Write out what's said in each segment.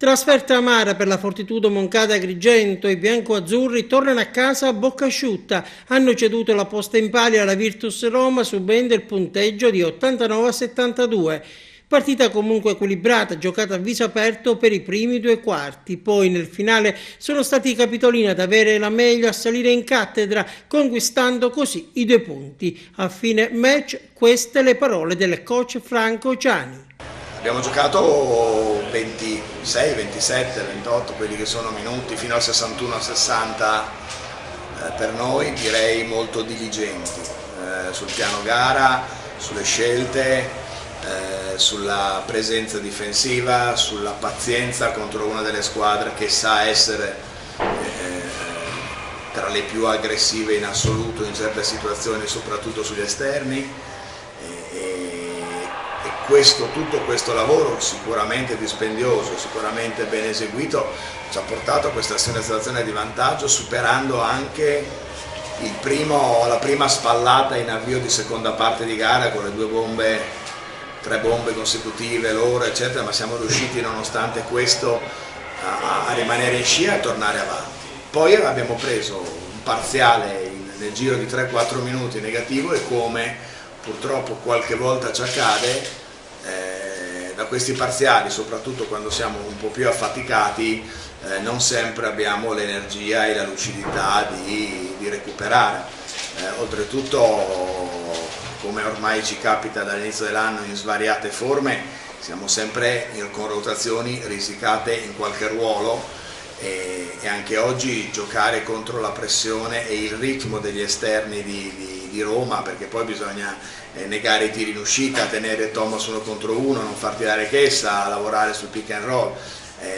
Trasferta amara per la Fortitudo Moncada-Agrigento, i bianco-azzurri tornano a casa a bocca asciutta. Hanno ceduto la posta in palio alla Virtus Roma subendo il punteggio di 89-72. Partita comunque equilibrata, giocata a viso aperto per i primi due quarti. Poi nel finale sono stati i capitolini ad avere la meglio, a salire in cattedra, conquistando così i 2 punti. A fine match queste le parole del coach Franco Ciani. Abbiamo giocato 26, 27, 28, quelli che sono minuti, fino al 61-60 per noi direi molto diligenti sul piano gara, sulle scelte, sulla presenza difensiva, sulla pazienza contro una delle squadre che sa essere tra le più aggressive in assoluto in certe situazioni, soprattutto sugli esterni. Tutto questo lavoro sicuramente dispendioso, sicuramente ben eseguito, ci ha portato a questa situazione di vantaggio, superando anche la prima spallata in avvio di seconda parte di gara con le 3 bombe consecutive, loro eccetera, ma siamo riusciti nonostante questo a rimanere in scia e a tornare avanti. Poi abbiamo preso un parziale nel giro di 3-4 minuti negativo e, come purtroppo qualche volta ci accade, da questi parziali, soprattutto quando siamo un po' più affaticati, non sempre abbiamo l'energia e la lucidità di recuperare. Oltretutto, come ormai ci capita dall'inizio dell'anno in svariate forme, siamo sempre con rotazioni risicate in qualche ruolo e anche oggi giocare contro la pressione e il ritmo degli esterni di Roma, perché poi bisogna negare i tiri in uscita, tenere Thomas 1 contro 1, non far tirare Chessa, lavorare sul pick and roll.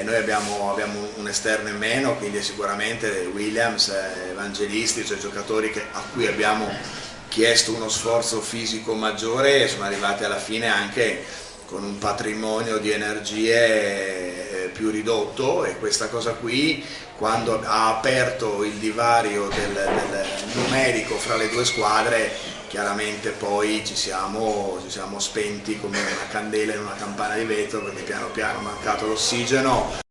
Noi abbiamo un esterno in meno, quindi sicuramente Williams, Evangelisti, cioè giocatori a cui abbiamo chiesto uno sforzo fisico maggiore, e sono arrivati alla fine anche con un patrimonio di energie più ridotto, e questa cosa qui, quando ha aperto il divario del numerico fra le due squadre, chiaramente poi ci siamo spenti come una candela in una campana di vetro, perché piano piano è mancato l'ossigeno,